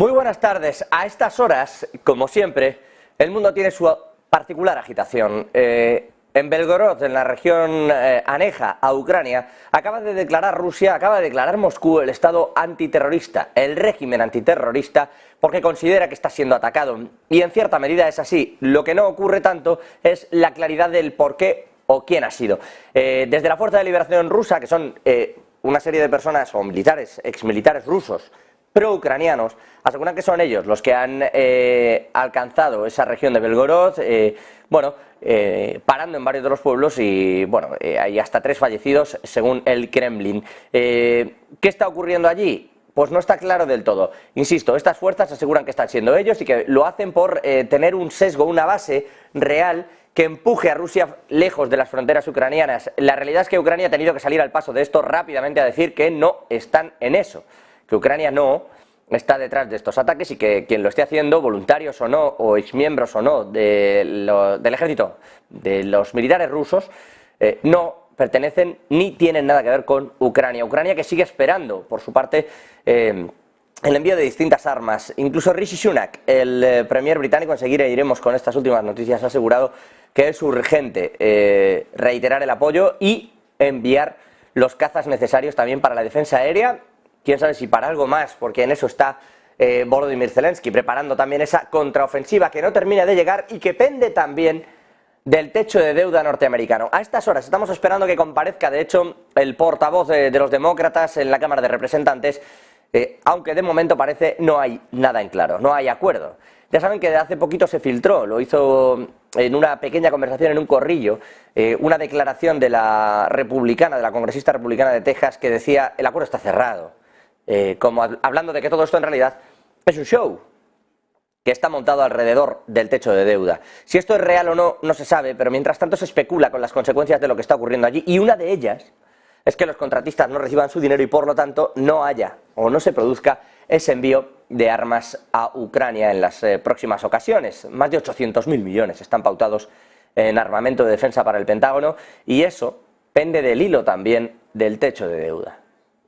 Muy buenas tardes. A estas horas, como siempre, el mundo tiene su particular agitación. En Belgorod, en la región aneja a Ucrania, acaba de declarar Moscú el Estado antiterrorista, el régimen antiterrorista, porque considera que está siendo atacado. Y en cierta medida es así. Lo que no ocurre tanto es la claridad del por qué o quién ha sido. Desde la Fuerza de Liberación Rusa, que son una serie de personas o militares, exmilitares rusos, pro-ucranianos, aseguran que son ellos los que han alcanzado esa región de Belgorod, parando en varios de los pueblos y hay hasta 3 fallecidos según el Kremlin. ¿Qué está ocurriendo allí? Pues no está claro del todo. Insisto, estas fuerzas aseguran que están siendo ellos y que lo hacen por tener un sesgo, una base real que empuje a Rusia lejos de las fronteras ucranianas. La realidad es que Ucrania ha tenido que salir al paso de esto rápidamente a decir que no están en eso, que Ucrania no está detrás de estos ataques y que quien lo esté haciendo, voluntarios o no, o exmiembros o no del ejército, de los militares rusos, no pertenecen ni tienen nada que ver con Ucrania. Ucrania que sigue esperando, por su parte, el envío de distintas armas. Incluso Rishi Sunak, el premier británico, enseguida iremos con estas últimas noticias, ha asegurado que es urgente reiterar el apoyo y enviar los cazas necesarios también para la defensa aérea. Quién sabe si para algo más, porque en eso está Volodymyr Zelensky, preparando también esa contraofensiva que no termina de llegar y que pende también del techo de deuda norteamericano. A estas horas estamos esperando que comparezca, de hecho, el portavoz de los demócratas en la Cámara de Representantes, aunque de momento parece no hay nada en claro, no hay acuerdo. Ya saben que de hace poquito se filtró, lo hizo en una pequeña conversación en un corrillo, una declaración de la republicana, de la congresista republicana de Texas, que decía el acuerdo está cerrado. Como hablando de que todo esto en realidad es un show que está montado alrededor del techo de deuda. Si esto es real o no, no se sabe, pero mientras tanto se especula con las consecuencias de lo que está ocurriendo allí, y una de ellas es que los contratistas no reciban su dinero y por lo tanto no haya o no se produzca ese envío de armas a Ucrania en las próximas ocasiones. Más de 800.000 millones están pautados en armamento de defensa para el Pentágono y eso pende del hilo también del techo de deuda.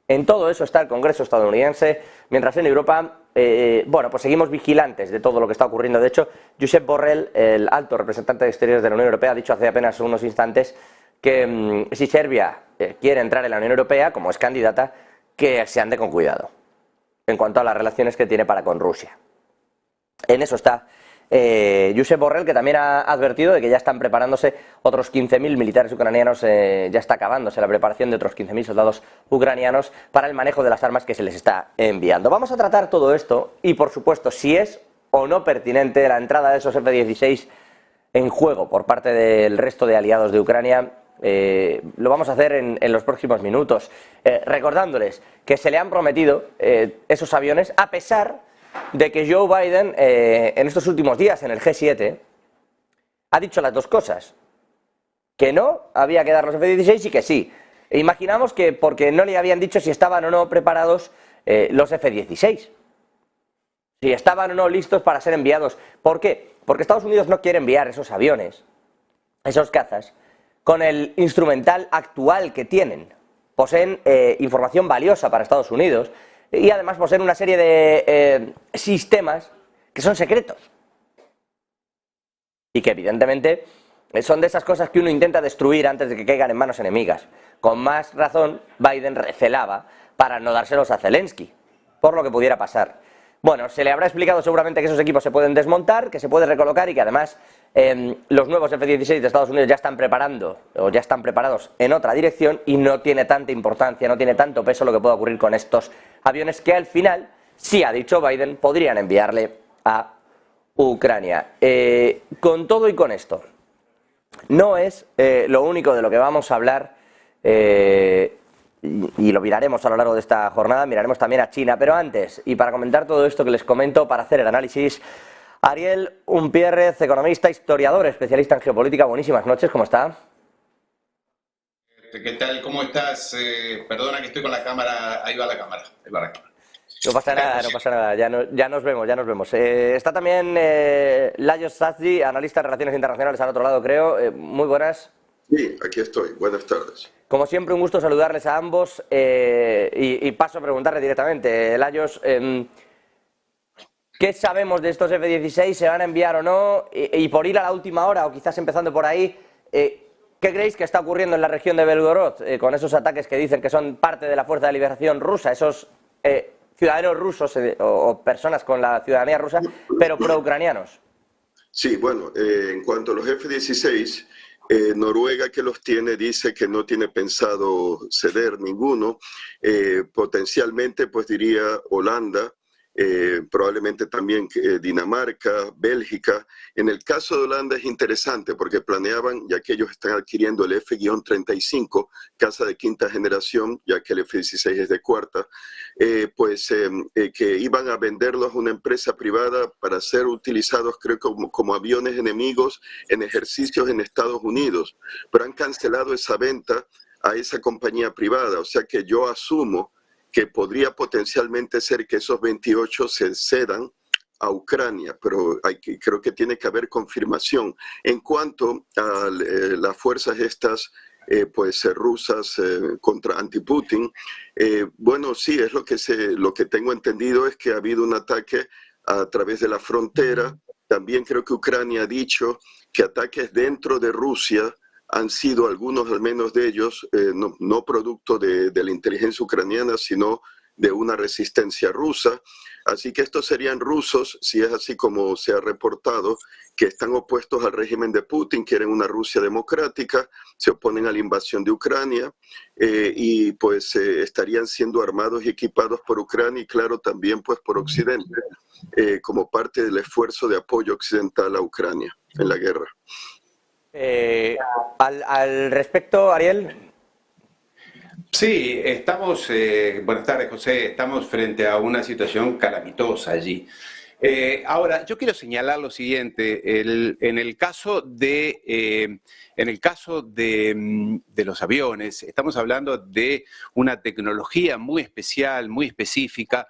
En todo eso está el Congreso estadounidense, mientras en Europa, pues seguimos vigilantes de todo lo que está ocurriendo. De hecho, Josep Borrell, el alto representante de Exteriores de la Unión Europea, ha dicho hace apenas unos instantes que si Serbia quiere entrar en la Unión Europea, como es candidata, que se ande con cuidado en cuanto a las relaciones que tiene para con Rusia. En eso está Josep Borrell, que también ha advertido de que ya están preparándose otros 15.000 militares ucranianos, ya está acabándose la preparación de otros 15.000 soldados ucranianos para el manejo de las armas que se les está enviando. Vamos a tratar todo esto y, por supuesto, si es o no pertinente la entrada de esos F-16 en juego por parte del resto de aliados de Ucrania. Lo vamos a hacer en los próximos minutos, recordándoles que se le han prometido esos aviones a pesar de que Joe Biden en estos últimos días en el G7 ha dicho las dos cosas, que no había que dar los F-16 y que sí. E imaginamos que porque no le habían dicho si estaban o no preparados los F-16, si estaban o no listos para ser enviados. ¿Por qué? Porque Estados Unidos no quiere enviar esos aviones, esos cazas, con el instrumental actual que tienen. Poseen información valiosa para Estados Unidos y además poseen una serie de sistemas que son secretos y que evidentemente son de esas cosas que uno intenta destruir antes de que caigan en manos enemigas. Con más razón Biden recelaba para no dárselos a Zelensky, por lo que pudiera pasar. Bueno, se le habrá explicado seguramente que esos equipos se pueden desmontar, que se puede recolocar y que además los nuevos F-16 de Estados Unidos ya están preparados en otra dirección y no tiene tanta importancia, no tiene tanto peso lo que pueda ocurrir con estos aviones que al final, sí ha dicho Biden, podrían enviarle a Ucrania. Con todo y con esto, no es lo único de lo que vamos a hablar y lo miraremos a lo largo de esta jornada, miraremos también a China, pero antes, y para comentar todo esto que les comento, para hacer el análisis, Ariel Umpierrez, economista, historiador, especialista en geopolítica. Buenísimas noches, ¿cómo está? ¿Qué tal? ¿Cómo estás? Perdona que estoy con la cámara, ahí va la cámara. No pasa nada, no pasa nada, ya nos vemos. Está también Lajos Sazdi, analista de Relaciones Internacionales al otro lado, creo. Muy buenas. Sí, aquí estoy. Buenas tardes. Como siempre, un gusto saludarles a ambos y paso a preguntarle directamente. Lajos, ¿Qué sabemos de estos F-16? ¿Se van a enviar o no? Y por ir a la última hora, o quizás empezando por ahí, ¿qué creéis que está ocurriendo en la región de Belgorod con esos ataques que dicen que son parte de la Fuerza de Liberación Rusa, esos ciudadanos rusos o personas con la ciudadanía rusa, pero pro-ucranianos? Sí, bueno, en cuanto a los F-16, Noruega, que los tiene, dice que no tiene pensado ceder ninguno. Potencialmente, pues diría Holanda, probablemente también Dinamarca, Bélgica. En el caso de Holanda es interesante porque planeaban, ya que ellos están adquiriendo el F-35, caza de quinta generación, ya que el F-16 es de cuarta, que iban a venderlos a una empresa privada para ser utilizados, creo, como aviones enemigos en ejercicios en Estados Unidos, pero han cancelado esa venta a esa compañía privada. O sea que yo asumo que podría potencialmente ser que esos 28 se cedan a Ucrania, pero creo que tiene que haber confirmación. En cuanto a las fuerzas estas rusas contra anti-Putin, bueno, sí, es lo que tengo entendido es que ha habido un ataque a través de la frontera. También creo que Ucrania ha dicho que ataques dentro de Rusia han sido, algunos al menos de ellos, no producto de la inteligencia ucraniana, sino de una resistencia rusa. Así que estos serían rusos, si es así como se ha reportado, que están opuestos al régimen de Putin, quieren una Rusia democrática, se oponen a la invasión de Ucrania y pues estarían siendo armados y equipados por Ucrania y claro también pues por Occidente, como parte del esfuerzo de apoyo occidental a Ucrania en la guerra. Al respecto, Ariel. Sí, estamos, buenas tardes José, estamos frente a una situación calamitosa allí. Ahora, yo quiero señalar lo siguiente, en el caso de los aviones, estamos hablando de una tecnología muy especial, muy específica.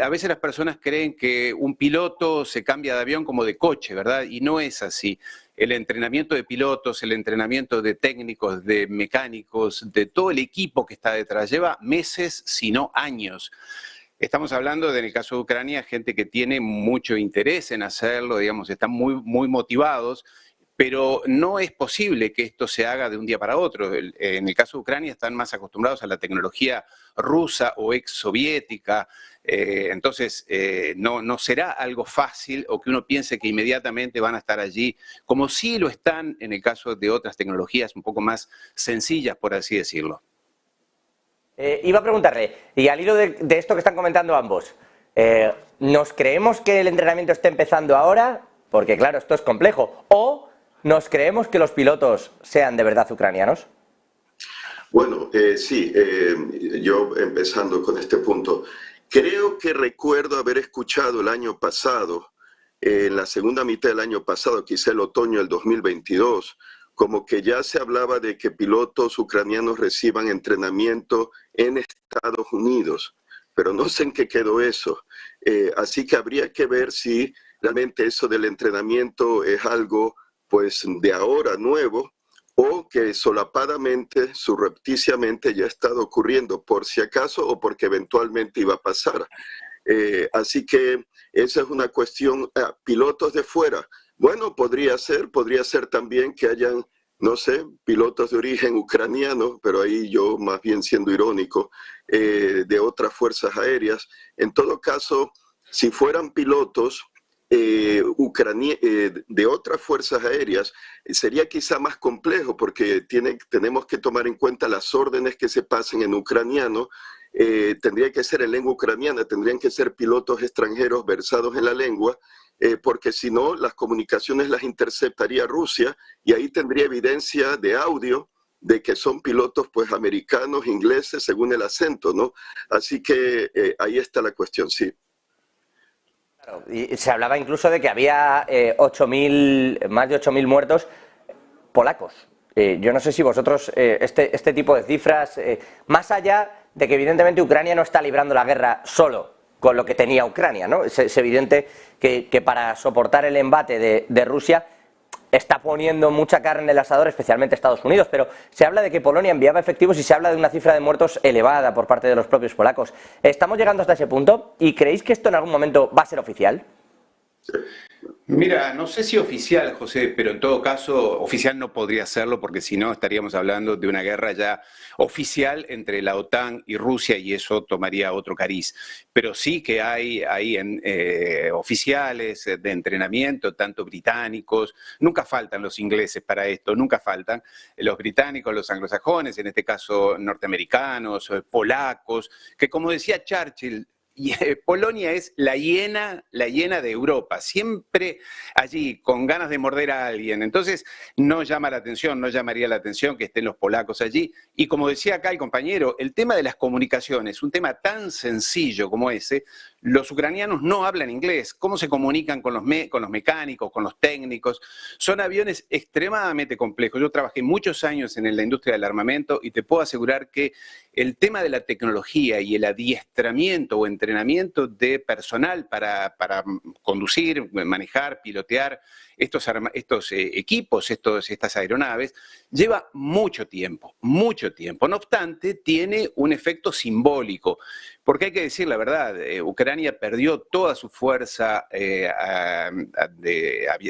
A veces las personas creen que un piloto se cambia de avión como de coche, ¿verdad? Y no es así. El entrenamiento de pilotos, el entrenamiento de técnicos, de mecánicos, de todo el equipo que está detrás, lleva meses, si no años. Estamos hablando de, en el caso de Ucrania, gente que tiene mucho interés en hacerlo, digamos, están muy motivados, pero no es posible que esto se haga de un día para otro. En el caso de Ucrania están más acostumbrados a la tecnología rusa o exsoviética, entonces no será algo fácil o que uno piense que inmediatamente van a estar allí, como sí lo están en el caso de otras tecnologías un poco más sencillas, por así decirlo. Iba a preguntarle, y al hilo de esto que están comentando ambos, ¿nos creemos que el entrenamiento esté empezando ahora? Porque claro, esto es complejo. ¿O nos creemos que los pilotos sean de verdad ucranianos? Bueno, sí, yo empezando con este punto, creo que recuerdo haber escuchado el año pasado, en la segunda mitad del año pasado, quizá el otoño del 2022, como que ya se hablaba de que pilotos ucranianos reciban entrenamiento en Estados Unidos, pero no sé en qué quedó eso. Así que habría que ver si realmente eso del entrenamiento es algo pues de ahora nuevo o que solapadamente, surrepticiamente ya ha estado ocurriendo por si acaso o porque eventualmente iba a pasar. Así que esa es una cuestión. Pilotos de fuera, bueno, podría ser también que hayan, no sé, pilotos de origen ucraniano, pero ahí yo más bien siendo irónico, de otras fuerzas aéreas. En todo caso, si fueran pilotos de otras fuerzas aéreas, sería quizá más complejo porque tenemos que tomar en cuenta las órdenes que se pasen en ucraniano. Tendría que ser en lengua ucraniana, tendrían que ser pilotos extranjeros versados en la lengua, porque si no, las comunicaciones las interceptaría Rusia y ahí tendría evidencia de audio de que son pilotos pues americanos, ingleses, según el acento, ¿no? Así que ahí está la cuestión, sí. Claro, y se hablaba incluso de que había más de 8.000 muertos polacos. Yo no sé si vosotros, este tipo de cifras, más allá de que evidentemente Ucrania no está librando la guerra solo con lo que tenía Ucrania, ¿no? Es evidente que para soportar el embate de Rusia está poniendo mucha carne en el asador, especialmente Estados Unidos, pero se habla de que Polonia enviaba efectivos y se habla de una cifra de muertos elevada por parte de los propios polacos. ¿Estamos llegando hasta ese punto? ¿Y creéis que esto en algún momento va a ser oficial? Mira, no sé si oficial, José, pero en todo caso, oficial no podría serlo porque si no estaríamos hablando de una guerra ya oficial entre la OTAN y Rusia y eso tomaría otro cariz. Pero sí que hay oficiales de entrenamiento, tanto británicos, nunca faltan los ingleses para esto, nunca faltan los británicos, los anglosajones, en este caso norteamericanos, polacos, que como decía Churchill, Polonia es la hiena de Europa, siempre allí con ganas de morder a alguien. Entonces no llama la atención, no llamaría la atención que estén los polacos allí. Y como decía acá el compañero, el tema de las comunicaciones, un tema tan sencillo como ese, los ucranianos no hablan inglés. ¿Cómo se comunican con los mecánicos, con los técnicos? Son aviones extremadamente complejos. Yo trabajé muchos años en la industria del armamento y te puedo asegurar que el tema de la tecnología y el adiestramiento o entrenamiento de personal para conducir, manejar, pilotear estos equipos, estas aeronaves, lleva mucho tiempo, mucho tiempo. No obstante, tiene un efecto simbólico, porque hay que decir la verdad, Ucrania perdió toda su fuerza de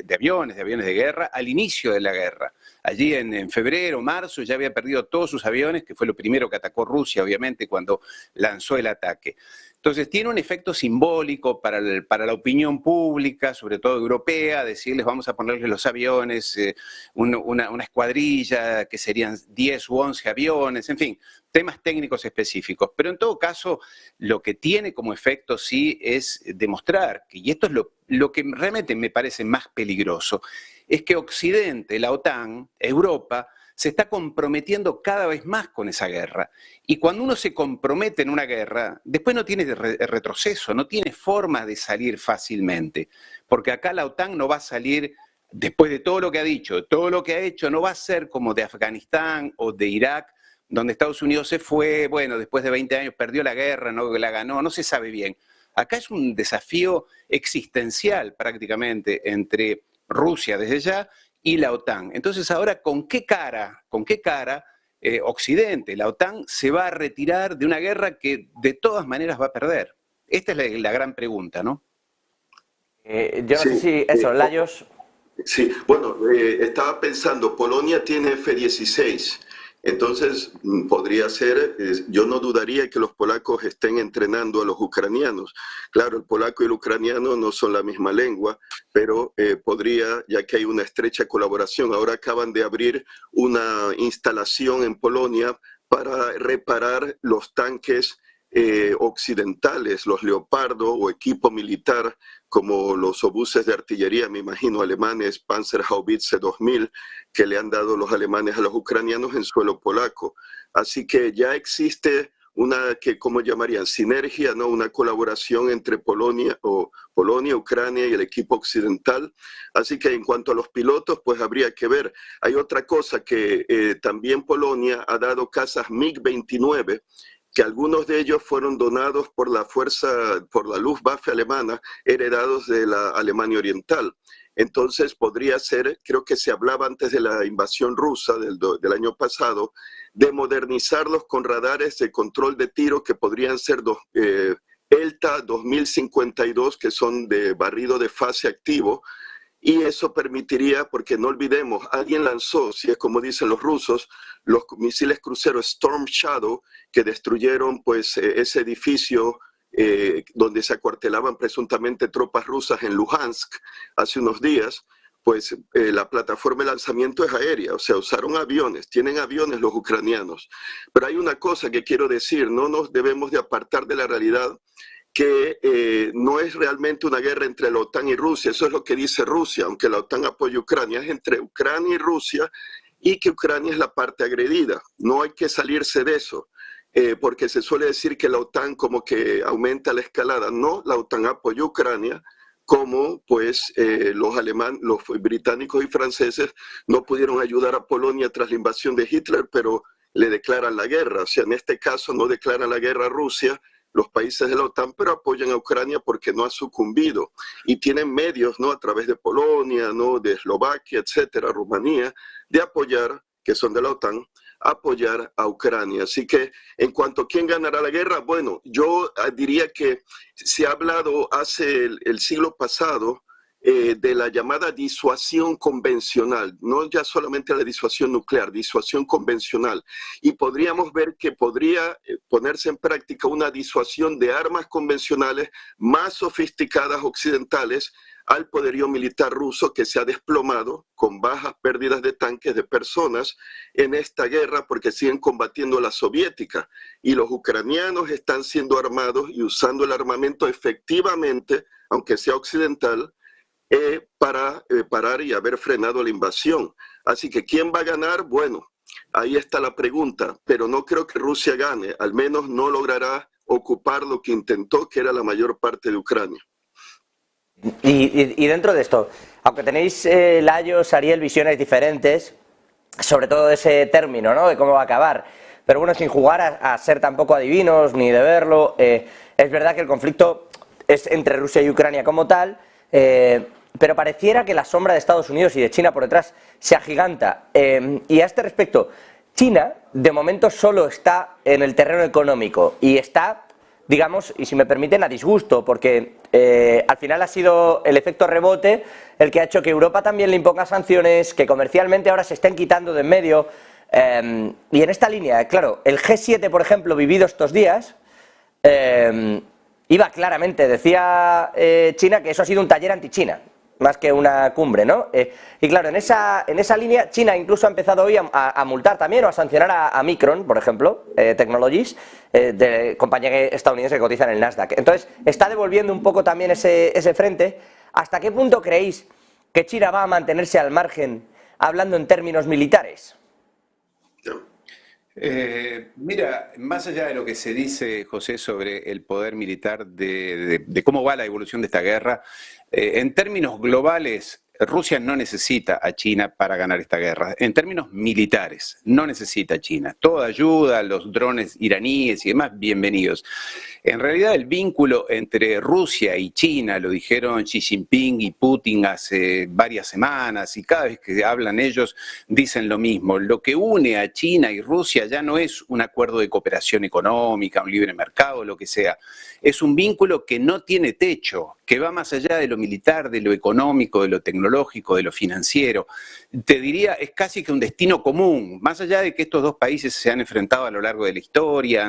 aviones de guerra al inicio de la guerra. Allí en febrero, marzo, ya había perdido todos sus aviones, que fue lo primero que atacó Rusia, obviamente, cuando lanzó el ataque. Entonces tiene un efecto simbólico para la opinión pública, sobre todo europea, decirles vamos a ponerles los aviones, una escuadrilla, que serían 10 u 11 aviones, en fin, temas técnicos específicos. Pero en todo caso, lo que tiene como efecto sí es demostrar, y esto es lo que realmente me parece más peligroso, es que Occidente, la OTAN, Europa, se está comprometiendo cada vez más con esa guerra. Y cuando uno se compromete en una guerra, después no tiene retroceso, no tiene forma de salir fácilmente. Porque acá la OTAN no va a salir, después de todo lo que ha dicho, todo lo que ha hecho, no va a ser como de Afganistán o de Irak, donde Estados Unidos se fue, bueno, después de 20 años perdió la guerra, no la ganó, no se sabe bien. Acá es un desafío existencial prácticamente entre Rusia desde ya y la OTAN. Entonces ahora, ¿con qué cara Occidente, la OTAN, se va a retirar de una guerra que de todas maneras va a perder? Esta es la gran pregunta, ¿no? Yo no sé si eso, Lajos. Sí, bueno, estaba pensando, Polonia tiene F-16, entonces podría ser, yo no dudaría que los polacos estén entrenando a los ucranianos. Claro, el polaco y el ucraniano no son la misma lengua, pero podría, ya que hay una estrecha colaboración. Ahora acaban de abrir una instalación en Polonia para reparar los tanques occidentales, los Leopardo o equipo militar como los obuses de artillería, me imagino, alemanes, Panzerhaubitze 2000, que le han dado los alemanes a los ucranianos en suelo polaco. Así que ya existe una, que ¿cómo llamarían? Sinergia, ¿no? Una colaboración entre Polonia, Ucrania y el equipo occidental. Así que en cuanto a los pilotos, pues habría que ver. Hay otra cosa que también Polonia ha dado cazas MiG-29, que algunos de ellos fueron donados por la Luftwaffe alemana, heredados de la Alemania Oriental. Entonces podría ser, creo que se hablaba antes de la invasión rusa del año pasado, de modernizarlos con radares de control de tiro que podrían ser ELTA 2052, que son de barrido de fase activo, y eso permitiría, porque no olvidemos, alguien lanzó, si es como dicen los rusos, los misiles cruceros Storm Shadow, que destruyeron pues ese edificio donde se acuartelaban presuntamente tropas rusas en Luhansk hace unos días. Pues la plataforma de lanzamiento es aérea, o sea, usaron aviones, tienen aviones los ucranianos. Pero hay una cosa que quiero decir, no nos debemos de apartar de la realidad, que no es realmente una guerra entre la OTAN y Rusia, eso es lo que dice Rusia, aunque la OTAN apoya a Ucrania, es entre Ucrania y Rusia, y que Ucrania es la parte agredida. No hay que salirse de eso, porque se suele decir que la OTAN como que aumenta la escalada. No, la OTAN apoya a Ucrania, como pues los británicos y franceses no pudieron ayudar a Polonia tras la invasión de Hitler, pero le declaran la guerra. O sea, en este caso no declaran la guerra a Rusia, los países de la OTAN, pero apoyan a Ucrania porque no ha sucumbido. Y tienen medios, ¿no?, a través de Polonia, ¿no?, de Eslovaquia, etcétera, Rumanía, de apoyar, que son de la OTAN, apoyar a Ucrania. Así que en cuanto a quién ganará la guerra, bueno, yo diría que se ha hablado hace el siglo pasado de la llamada disuasión convencional, no ya solamente la disuasión nuclear, disuasión convencional. Y podríamos ver que podría ponerse en práctica una disuasión de armas convencionales más sofisticadas occidentales al poderío militar ruso, que se ha desplomado con bajas pérdidas de tanques, de personas en esta guerra, porque siguen combatiendo a la soviética. Y los ucranianos están siendo armados y usando el armamento efectivamente, aunque sea occidental, para parar y haber frenado la invasión. Así que ¿quién va a ganar? Bueno, ahí está la pregunta, pero no creo que Rusia gane, al menos no logrará ocupar lo que intentó, que era la mayor parte de Ucrania. Y dentro de esto, aunque tenéis, Lajos, Ariel, visiones diferentes, sobre todo de ese término, ¿no?, de cómo va a acabar, pero bueno, sin jugar a ser tampoco adivinos ni de verlo, es verdad que el conflicto es entre Rusia y Ucrania como tal, pero pareciera que la sombra de Estados Unidos y de China por detrás se agiganta. Y a este respecto, China de momento solo está en el terreno económico y está, digamos, y si me permiten, a disgusto, porque al final ha sido el efecto rebote el que ha hecho que Europa también le imponga sanciones, que comercialmente ahora se estén quitando de en medio. Y en esta línea, claro, el G7, por ejemplo, vivido estos días, iba claramente, decía China, que eso ha sido un taller anti-China, más que una cumbre, ¿no? Y claro, en esa línea, China incluso ha empezado hoy a multar también o a sancionar a Micron, por ejemplo, Technologies, de compañía estadounidense que cotiza en el Nasdaq. Entonces, está devolviendo un poco también ese frente. ¿Hasta qué punto creéis que China va a mantenerse al margen, hablando en términos militares? Mira, más allá de lo que se dice, José, sobre el poder militar, de cómo va la evolución de esta guerra, en términos globales, Rusia no necesita a China para ganar esta guerra. En términos militares, no necesita a China. Toda ayuda, los drones iraníes y demás, bienvenidos. En realidad, el vínculo entre Rusia y China, lo dijeron Xi Jinping y Putin hace varias semanas, y cada vez que hablan ellos dicen lo mismo. Lo que une a China y Rusia ya no es un acuerdo de cooperación económica, un libre mercado, lo que sea. Es un vínculo que no tiene techo, que va más allá de lo militar, de lo económico, de lo tecnológico, de lo financiero. Te diría, es casi que un destino común, más allá de que estos dos países se han enfrentado a lo largo de la historia,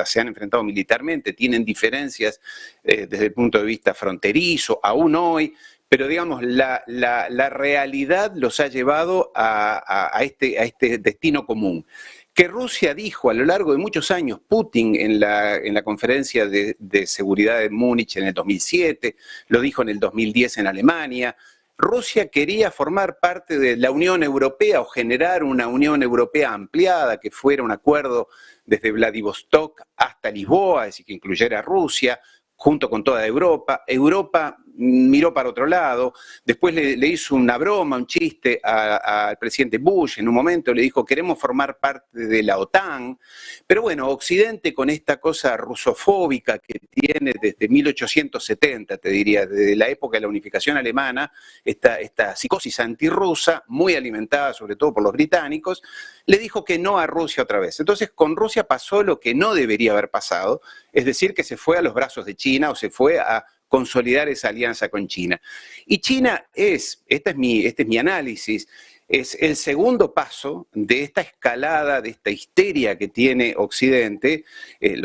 se han enfrentado militarmente, tienen diferencias desde el punto de vista fronterizo, aún hoy, pero digamos, la realidad los ha llevado a este destino común. Que Rusia dijo a lo largo de muchos años, Putin en la conferencia de seguridad de Múnich en el 2007, lo dijo en el 2010 en Alemania, Rusia quería formar parte de la Unión Europea o generar una Unión Europea ampliada que fuera un acuerdo desde Vladivostok hasta Lisboa, es decir, que incluyera a Rusia, junto con toda Europa. Europa miró para otro lado, después le hizo una broma, un chiste al presidente Bush, en un momento le dijo queremos formar parte de la OTAN, pero bueno, Occidente con esta cosa rusofóbica que tiene desde 1870, te diría, desde la época de la unificación alemana, esta psicosis antirrusa, muy alimentada sobre todo por los británicos, le dijo que no a Rusia otra vez. Entonces con Rusia pasó lo que no debería haber pasado, es decir, que se fue a los brazos de China o se fue a consolidar esa alianza con China. Y China este es mi análisis, es el segundo paso de esta escalada, de esta histeria que tiene Occidente,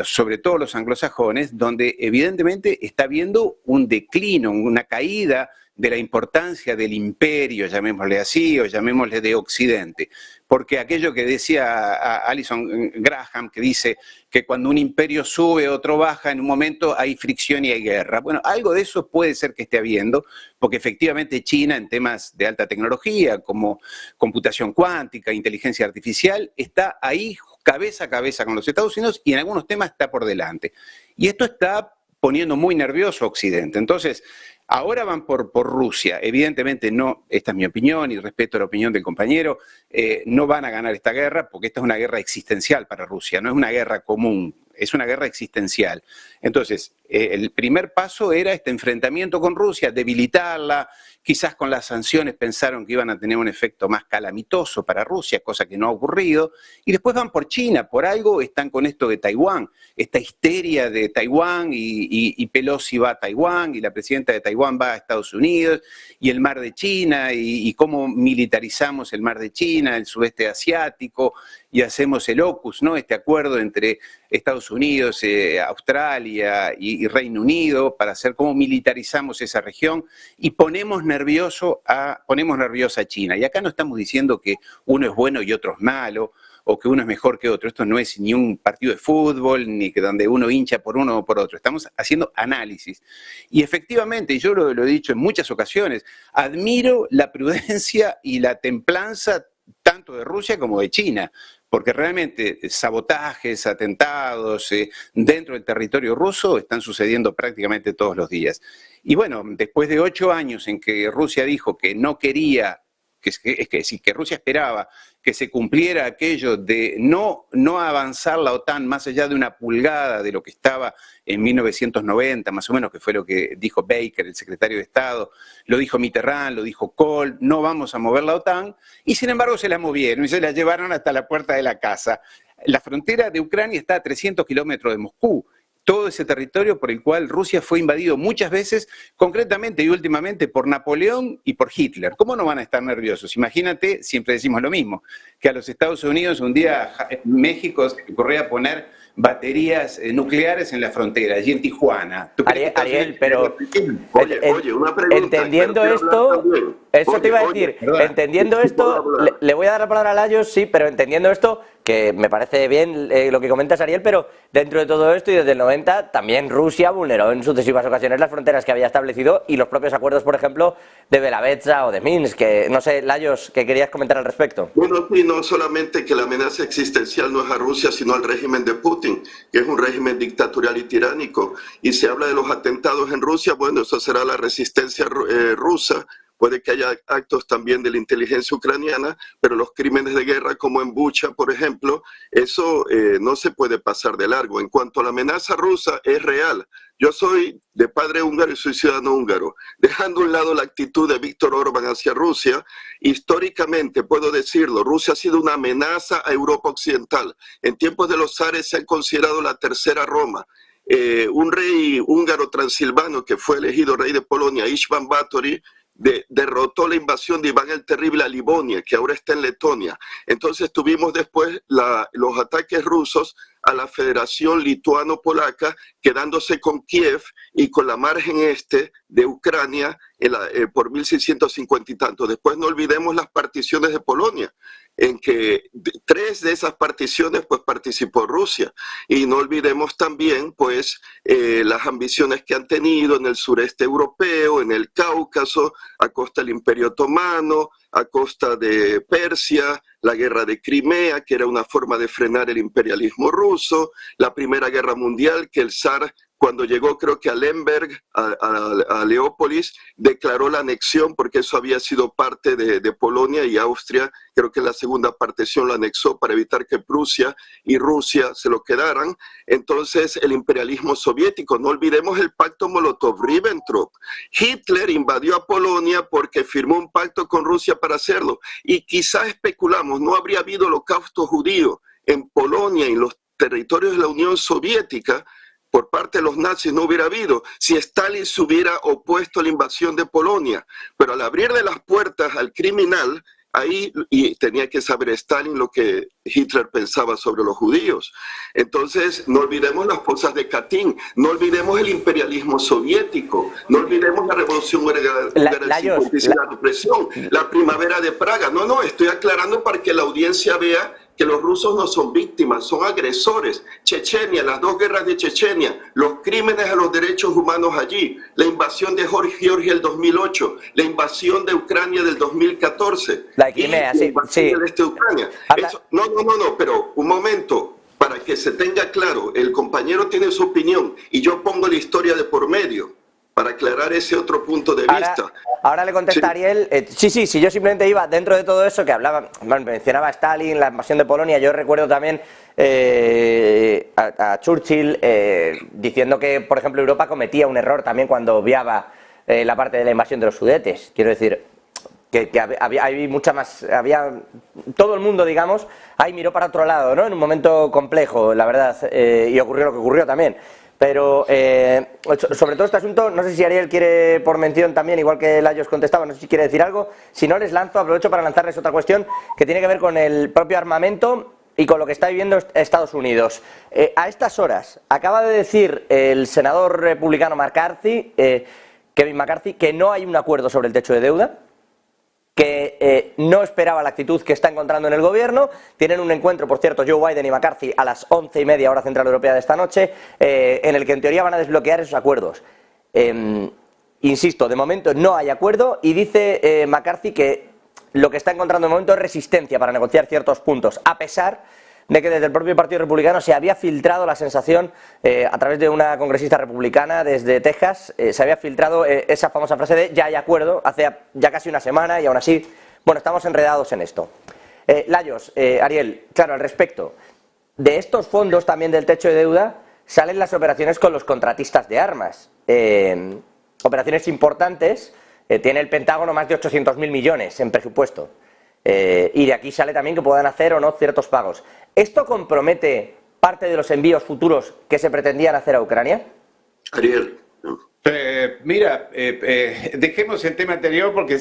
sobre todo los anglosajones, donde evidentemente está viendo un declino, una caída de la importancia del imperio, llamémosle así, o llamémosle de Occidente. Porque aquello que decía Alison Graham, que dice que cuando un imperio sube, otro baja, en un momento hay fricción y hay guerra. Bueno, algo de eso puede ser que esté habiendo, porque efectivamente China en temas de alta tecnología, como computación cuántica, inteligencia artificial, está ahí cabeza a cabeza con los Estados Unidos y en algunos temas está por delante. Y esto está poniendo muy nervioso a Occidente. Entonces, ahora van por Rusia, evidentemente no, esta es mi opinión y respeto la opinión del compañero, no van a ganar esta guerra porque esta es una guerra existencial para Rusia, no es una guerra común. es una guerra existencial. Entonces, el primer paso era este enfrentamiento con Rusia, debilitarla, quizás con las sanciones pensaron que iban a tener un efecto más calamitoso para Rusia, cosa que no ha ocurrido, y después van por China, por algo están con esto de Taiwán, esta histeria de Taiwán, y Pelosi va a Taiwán, y la presidenta de Taiwán va a Estados Unidos, y el mar de China, y cómo militarizamos el mar de China, el sudeste asiático, y hacemos el AUKUS, ¿no? Este acuerdo entre Estados Unidos, Australia y Reino Unido para hacer cómo militarizamos esa región y ponemos nerviosa a China. Y acá no estamos diciendo que uno es bueno y otro es malo, o que uno es mejor que otro. Esto no es ni un partido de fútbol, ni que donde uno hincha por uno o por otro. Estamos haciendo análisis. Y efectivamente, yo lo he dicho en muchas ocasiones, admiro la prudencia y la templanza tanto de Rusia como de China, porque realmente sabotajes, atentados dentro del territorio ruso están sucediendo prácticamente todos los días. Y bueno, después de 8 años en que Rusia dijo que no quería, que Rusia esperaba que se cumpliera aquello de no avanzar la OTAN más allá de una pulgada de lo que estaba en 1990, más o menos, que fue lo que dijo Baker, el secretario de Estado, lo dijo Mitterrand, lo dijo Kohl, no vamos a mover la OTAN, y sin embargo se la movieron y se la llevaron hasta la puerta de la casa. La frontera de Ucrania está a 300 kilómetros de Moscú. Todo ese territorio por el cual Rusia fue invadido muchas veces, concretamente y últimamente por Napoleón y por Hitler. ¿Cómo no van a estar nerviosos? Imagínate, siempre decimos lo mismo, que a los Estados Unidos un día México se ocurría a poner baterías nucleares en la frontera, allí en Tijuana. Ariel, pero Oye, una pregunta. Entendiendo esto, eso te iba a decir, entendiendo esto, le voy a dar la palabra a Layos, sí, pero entendiendo esto, que me parece bien lo que comentas, Ariel, pero dentro de todo esto y desde el 90 también Rusia vulneró en sucesivas ocasiones las fronteras que había establecido y los propios acuerdos, por ejemplo, de Belavetza o de Minsk, que no sé, Layos, ¿qué querías comentar al respecto? Bueno, sí, no solamente que la amenaza existencial no es a Rusia, sino al régimen de Putin, que es un régimen dictatorial y tiránico. Y se habla de los atentados en Rusia, bueno, eso será la resistencia rusa. Puede que haya actos también de la inteligencia ucraniana, pero los crímenes de guerra como en Bucha, por ejemplo, eso no se puede pasar de largo. En cuanto a la amenaza rusa, es real. Yo soy de padre húngaro y soy ciudadano húngaro. Dejando a un lado la actitud de Víctor Orbán hacia Rusia, históricamente, puedo decirlo, Rusia ha sido una amenaza a Europa Occidental. En tiempos de los zares se ha considerado la tercera Roma. Un rey húngaro transilvano que fue elegido rey de Polonia, István Báthory, derrotó la invasión de Iván el Terrible a Livonia, que ahora está en Letonia. Entonces tuvimos después los ataques rusos a la Federación Lituano-Polaca, quedándose con Kiev y con la margen este de Ucrania por 1650 y tanto. Después no olvidemos las particiones de Polonia, en que 3 de esas particiones pues participó Rusia. Y no olvidemos también pues las ambiciones que han tenido en el sureste europeo, en el Cáucaso, a costa del Imperio Otomano, a costa de Persia, la guerra de Crimea, que era una forma de frenar el imperialismo ruso, la Primera Guerra Mundial, que el zar, cuando llegó creo que a Lemberg, a Leópolis, declaró la anexión porque eso había sido parte de Polonia, y Austria, creo que en la segunda partición lo anexó para evitar que Prusia y Rusia se lo quedaran. Entonces el imperialismo soviético, no olvidemos el pacto Molotov-Ribbentrop. Hitler invadió a Polonia porque firmó un pacto con Rusia para hacerlo, y quizás especulamos, no habría habido holocausto judío en Polonia y en los territorios de la Unión Soviética por parte de los nazis, no hubiera habido si Stalin se hubiera opuesto a la invasión de Polonia. Pero al abrirle las puertas al criminal, ahí, y tenía que saber Stalin lo que Hitler pensaba sobre los judíos. Entonces, no olvidemos las fosas de Katyn, no olvidemos el imperialismo soviético, no olvidemos la revolución húngara y la represión, la primavera de Praga. No, estoy aclarando para que la audiencia vea que los rusos no son víctimas, son agresores. Chechenia, las 2 guerras de Chechenia, los crímenes a los derechos humanos allí, la invasión de Georgia el 2008, la invasión de Ucrania del 2014. La de Crimea, sí. De Ucrania. Eso, no, pero un momento, para que se tenga claro, el compañero tiene su opinión y yo pongo la historia de por medio, para aclarar ese otro punto de vista. Ahora le contesta Ariel. Sí, yo simplemente iba dentro de todo eso que hablaba, mencionaba a Stalin, la invasión de Polonia. Yo recuerdo también a Churchill diciendo que, por ejemplo, Europa cometía un error también cuando obviaba la parte de la invasión de los Sudetes. Quiero decir que había mucha más, todo el mundo, digamos, ahí miró para otro lado, ¿no? En un momento complejo, la verdad, y ocurrió lo que ocurrió también. Pero sobre todo este asunto, no sé si Ariel quiere por mención también, igual que Lajos contestaba, no sé si quiere decir algo. Si no, aprovecho para lanzarles otra cuestión que tiene que ver con el propio armamento y con lo que está viviendo Estados Unidos. A estas horas, acaba de decir el senador republicano Kevin McCarthy, que no hay un acuerdo sobre el techo de deuda, que no esperaba la actitud que está encontrando en el gobierno. Tienen un encuentro, por cierto, Joe Biden y McCarthy a las 11:30 hora central europea de esta noche, en el que en teoría van a desbloquear esos acuerdos. Insisto, de momento no hay acuerdo y dice McCarthy que lo que está encontrando de momento es resistencia para negociar ciertos puntos, a pesar de que desde el propio Partido Republicano se había filtrado la sensación, a través de una congresista republicana desde Texas, se había filtrado esa famosa frase de ya hay acuerdo, hace ya casi una semana, y aún así, bueno, estamos enredados en esto. Lajos, Ariel, claro, al respecto de estos fondos también del techo de deuda, salen las operaciones con los contratistas de armas. Operaciones importantes, tiene el Pentágono más de 800.000 millones en presupuesto. Y de aquí sale también que puedan hacer o no ciertos pagos. ¿Esto compromete parte de los envíos futuros que se pretendían hacer a Ucrania? Ariel. Mira, dejemos el tema anterior porque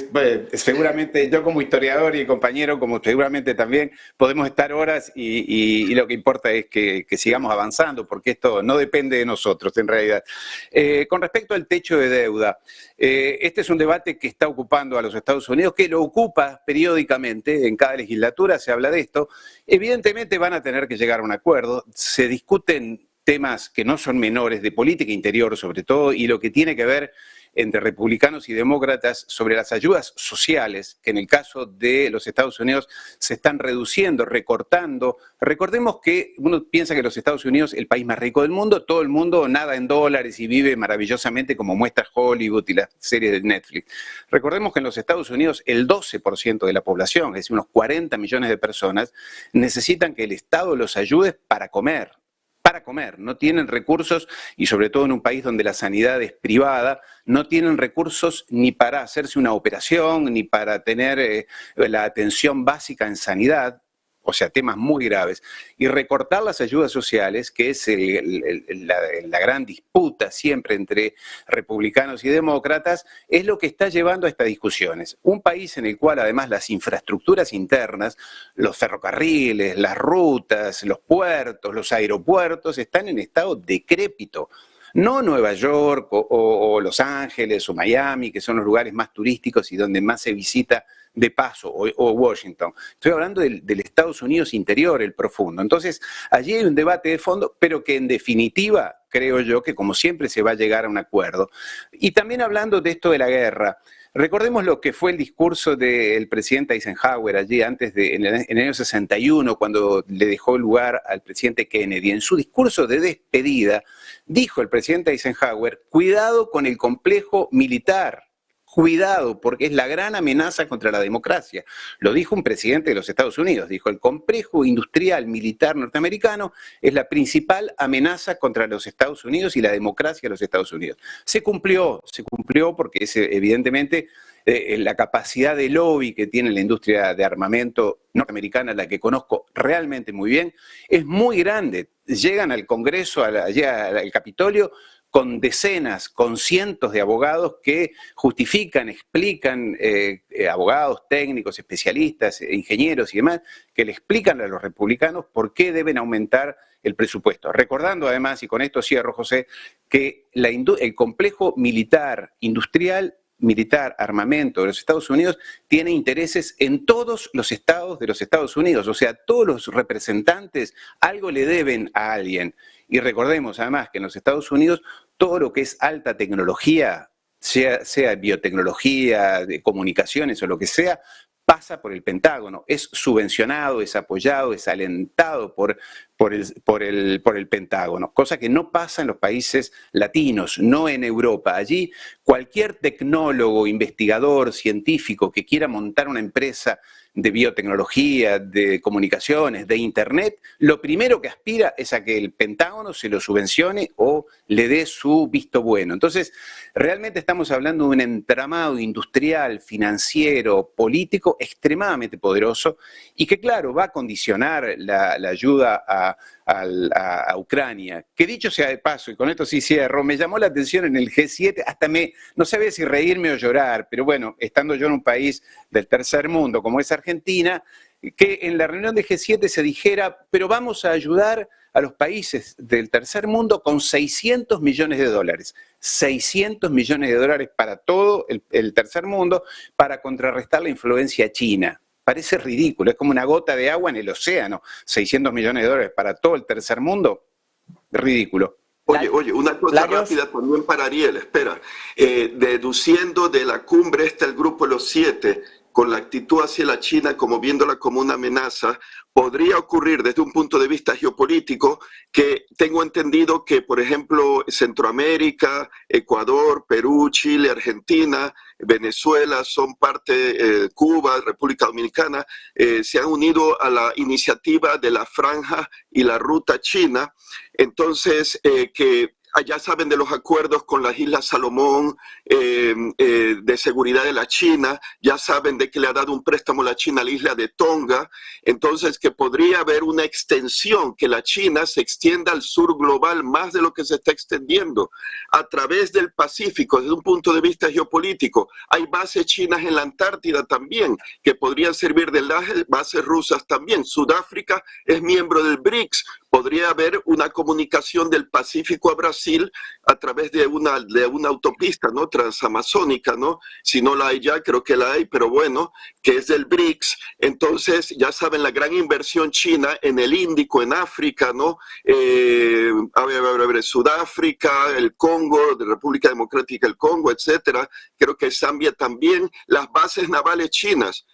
seguramente yo como historiador y compañero, como seguramente también, podemos estar horas y lo que importa es que sigamos avanzando, porque esto no depende de nosotros en realidad. Con respecto al techo de deuda, este es un debate que está ocupando a los Estados Unidos, que lo ocupa periódicamente, en cada legislatura se habla de esto. Evidentemente van a tener que llegar a un acuerdo, se discuten temas que no son menores, de política interior sobre todo, y lo que tiene que ver entre republicanos y demócratas sobre las ayudas sociales, que en el caso de los Estados Unidos se están reduciendo, recortando. Recordemos que uno piensa que los Estados Unidos es el país más rico del mundo, todo el mundo nada en dólares y vive maravillosamente como muestra Hollywood y las series de Netflix. Recordemos que en los Estados Unidos el 12% de la población, es decir, unos 40 millones de personas, necesitan que el Estado los ayude para comer, no tienen recursos, y sobre todo en un país donde la sanidad es privada, no tienen recursos ni para hacerse una operación, ni para tener la atención básica en sanidad, o sea, temas muy graves. Y recortar las ayudas sociales, que es la gran disputa siempre entre republicanos y demócratas, es lo que está llevando a estas discusiones. Un país en el cual además las infraestructuras internas, los ferrocarriles, las rutas, los puertos, los aeropuertos, están en estado decrépito. No Nueva York o Los Ángeles o Miami, que son los lugares más turísticos y donde más se visita de paso, o Washington. Estoy hablando del Estados Unidos interior, el profundo. Entonces, allí hay un debate de fondo, pero que en definitiva, creo yo, que como siempre se va a llegar a un acuerdo. Y también hablando de esto de la guerra, recordemos lo que fue el discurso del presidente Eisenhower allí en el año 61, cuando le dejó el lugar al presidente Kennedy. En su discurso de despedida, dijo el presidente Eisenhower: cuidado con el complejo militar. Cuidado, porque es la gran amenaza contra la democracia. Lo dijo un presidente de los Estados Unidos, dijo: el complejo industrial militar norteamericano es la principal amenaza contra los Estados Unidos y la democracia de los Estados Unidos. Se cumplió porque es evidentemente la capacidad de lobby que tiene la industria de armamento norteamericana, la que conozco realmente muy bien, es muy grande. Llegan al Congreso, allá al Capitolio, con decenas, con cientos de abogados que justifican, explican, abogados, técnicos, especialistas, ingenieros y demás, que le explican a los republicanos por qué deben aumentar el presupuesto. Recordando además, y con esto cierro, José, que el complejo militar, industrial, militar, armamento de los Estados Unidos tiene intereses en todos los estados de los Estados Unidos, o sea, todos los representantes algo le deben a alguien. Y recordemos además que en los Estados Unidos todo lo que es alta tecnología, sea biotecnología, de comunicaciones o lo que sea, pasa por el Pentágono, es subvencionado, es apoyado, es alentado por por el Pentágono, cosa que no pasa en los países latinos, no en Europa. Allí cualquier tecnólogo, investigador, científico que quiera montar una empresa de biotecnología, de comunicaciones, de Internet, lo primero que aspira es a que el Pentágono se lo subvencione o le dé su visto bueno. Entonces, realmente estamos hablando de un entramado industrial, financiero, político extremadamente poderoso y que, claro, va a condicionar la ayuda a Ucrania. Que dicho sea de paso, y con esto sí cierro, me llamó la atención en el G7, hasta no sabía si reírme o llorar, pero bueno, estando yo en un país del tercer mundo como es Argentina, que en la reunión de G7 se dijera, pero vamos a ayudar a los países del tercer mundo con 600 millones de dólares. 600 millones de dólares para todo el tercer mundo para contrarrestar la influencia china. Parece ridículo, es como una gota de agua en el océano. 600 millones de dólares para todo el tercer mundo, ridículo. Oye, una cosa rápida también para Ariel, espera. Deduciendo de la cumbre el grupo de los 7, con la actitud hacia la China como viéndola como una amenaza, podría ocurrir desde un punto de vista geopolítico que tengo entendido que, por ejemplo, Centroamérica, Ecuador, Perú, Chile, Argentina, Venezuela son parte, Cuba, República Dominicana, se han unido a la iniciativa de la Franja y la Ruta China. Entonces, que allá saben de los acuerdos con las Islas Salomón de seguridad de la China, ya saben de que le ha dado un préstamo la China a la isla de Tonga, entonces que podría haber una extensión, que la China se extienda al sur global más de lo que se está extendiendo a través del Pacífico desde un punto de vista geopolítico. Hay bases chinas en la Antártida también, que podrían servir de bases rusas también. Sudáfrica es miembro del BRICS. Podría haber una comunicación del Pacífico a Brasil a través de una autopista, ¿no?, transamazónica, ¿no? Si no la hay ya, creo que la hay, pero bueno, que es del BRICS. Entonces, ya saben, la gran inversión china en el Índico, en África, ¿no? Sudáfrica, el Congo, la República Democrática del Congo, etcétera. Creo que Zambia también, las bases navales chinas.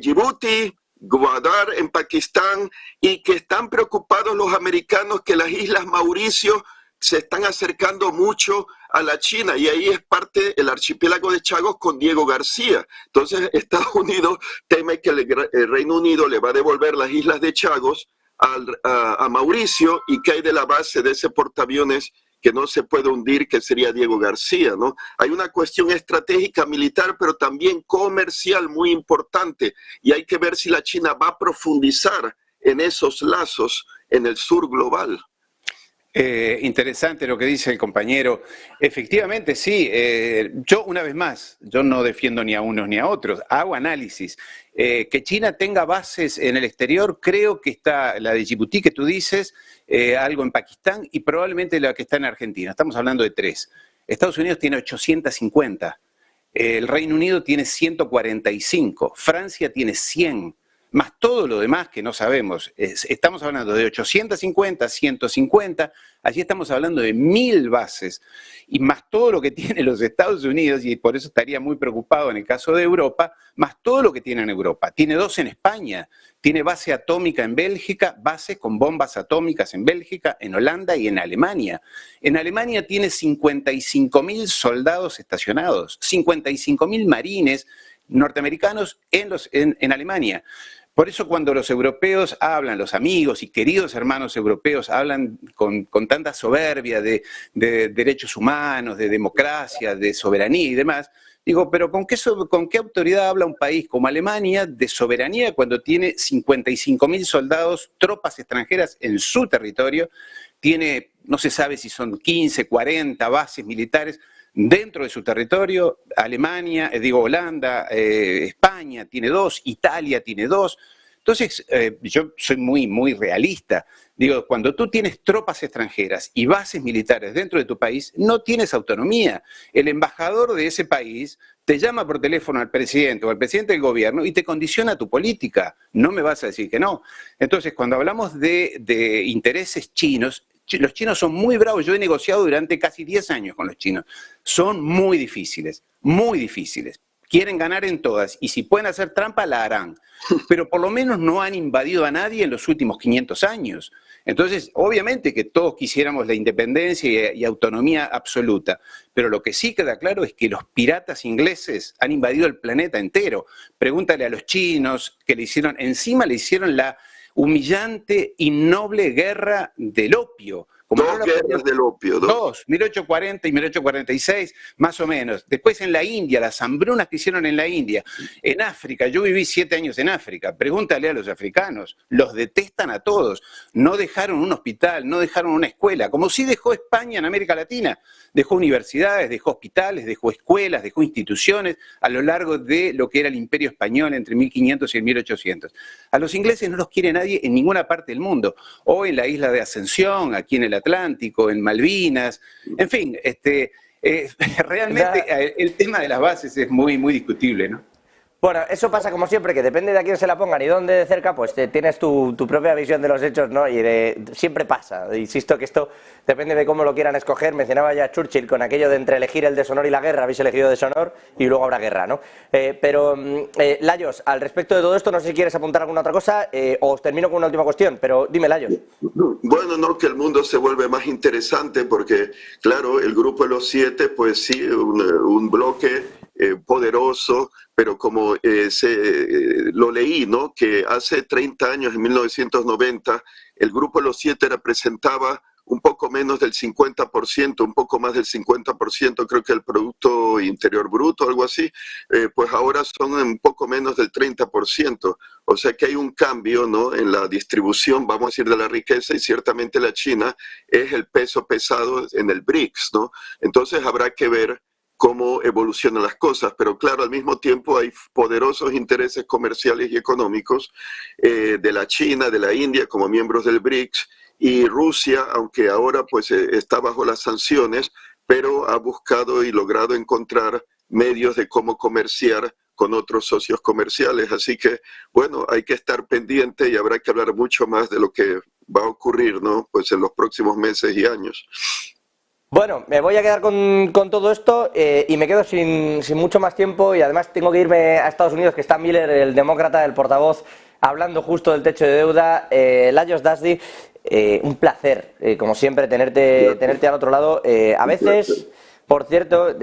Djibouti, Gwadar en Pakistán, y que están preocupados los americanos que las Islas Mauricio se están acercando mucho a la China, y ahí es parte el archipiélago de Chagos con Diego García. Entonces Estados Unidos teme que el Reino Unido le va a devolver las Islas de Chagos a Mauricio, y que hay de la base de ese portaaviones que no se puede hundir, que sería Diego García, ¿no? Hay una cuestión estratégica militar, pero también comercial muy importante, y hay que ver si la China va a profundizar en esos lazos en el sur global. Interesante lo que dice el compañero. Efectivamente, sí. Yo, una vez más, yo no defiendo ni a unos ni a otros, hago análisis. Que China tenga bases en el exterior, creo que está la de Djibouti que tú dices, algo en Pakistán y probablemente la que está en Argentina. Estamos hablando de 3. Estados Unidos tiene 850, el Reino Unido tiene 145, Francia tiene 100. Más todo lo demás que no sabemos. Estamos hablando de 850, 150, allí estamos hablando de 1000 bases, y más todo lo que tienen los Estados Unidos, y por eso estaría muy preocupado en el caso de Europa, más todo lo que tiene en Europa. Tiene 2 en España, tiene base atómica en Bélgica, base con bombas atómicas en Bélgica, en Holanda y en Alemania. En Alemania tiene 55.000 soldados estacionados, 55.000 marines norteamericanos en Alemania. Por eso cuando los europeos hablan, los amigos y queridos hermanos europeos hablan con tanta soberbia de derechos humanos, de democracia, de soberanía y demás, digo, pero ¿con qué autoridad habla un país como Alemania de soberanía cuando tiene 55.000 soldados, tropas extranjeras en su territorio? Tiene, no se sabe si son 15, 40 bases militares dentro de su territorio. Alemania, Holanda, España tiene 2, Italia tiene 2. Entonces, yo soy muy realista. Digo, cuando tú tienes tropas extranjeras y bases militares dentro de tu país, no tienes autonomía. El embajador de ese país te llama por teléfono al presidente o al presidente del gobierno y te condiciona tu política. No me vas a decir que no. Entonces, cuando hablamos de intereses chinos, los chinos son muy bravos. Yo he negociado durante casi 10 años con los chinos. Son muy difíciles, muy difíciles. Quieren ganar en todas, y si pueden hacer trampa, la harán. Pero por lo menos no han invadido a nadie en los últimos 500 años. Entonces, obviamente que todos quisiéramos la independencia y autonomía absoluta, pero lo que sí queda claro es que los piratas ingleses han invadido el planeta entero. Pregúntale a los chinos que encima le hicieron la humillante y noble guerra del opio. Como Dos guerras del opio. Dos, 1840 y 1846, más o menos. Después en la India, las hambrunas que hicieron en la India. En África, yo viví 7 años en África. Pregúntale a los africanos, los detestan a todos. No dejaron un hospital, no dejaron una escuela, como sí dejó España en América Latina. Dejó universidades, dejó hospitales, dejó escuelas, dejó instituciones a lo largo de lo que era el Imperio Español entre 1500 y el 1800. A los ingleses no los quiere nadie en ninguna parte del mundo. O en la isla de Ascensión, aquí en el Atlántico, en Malvinas, en fin, realmente el tema de las bases es muy, muy discutible, ¿no? Bueno, eso pasa como siempre, que depende de a quién se la pongan y dónde de cerca, pues tienes tu propia visión de los hechos, ¿no? Y siempre pasa. Insisto que esto depende de cómo lo quieran escoger. Mencionaba ya Churchill con aquello de entre elegir el deshonor y la guerra, habéis elegido deshonor y luego habrá guerra, ¿no? Lajos, al respecto de todo esto, no sé si quieres apuntar alguna otra cosa o os termino con una última cuestión, pero dime, Lajos. Bueno, no, que el mundo se vuelve más interesante porque, claro, el Grupo de los 7, pues sí, un bloque poderoso, pero como lo leí, ¿no? Que hace 30 años, en 1990, el Grupo de los 7 representaba un poco menos del 50%, un poco más del 50%, creo que el Producto Interior Bruto, algo así, pues ahora son un poco menos del 30%. O sea que hay un cambio, ¿no? En la distribución, vamos a decir, de la riqueza, y ciertamente la China es el peso pesado en el BRICS, ¿no? Entonces habrá que ver cómo evolucionan las cosas, pero claro, al mismo tiempo hay poderosos intereses comerciales y económicos de la China, de la India, como miembros del BRICS, y Rusia, aunque ahora pues está bajo las sanciones, pero ha buscado y logrado encontrar medios de cómo comerciar con otros socios comerciales. Así que, bueno, hay que estar pendiente y habrá que hablar mucho más de lo que va a ocurrir, ¿no? Pues en los próximos meses y años. Bueno, me voy a quedar con todo esto y me quedo sin mucho más tiempo, y además tengo que irme a Estados Unidos, que está Miller, el demócrata, el portavoz, hablando justo del techo de deuda. Lajos Dazdi, un placer, como siempre, tenerte al otro lado. A veces, por cierto,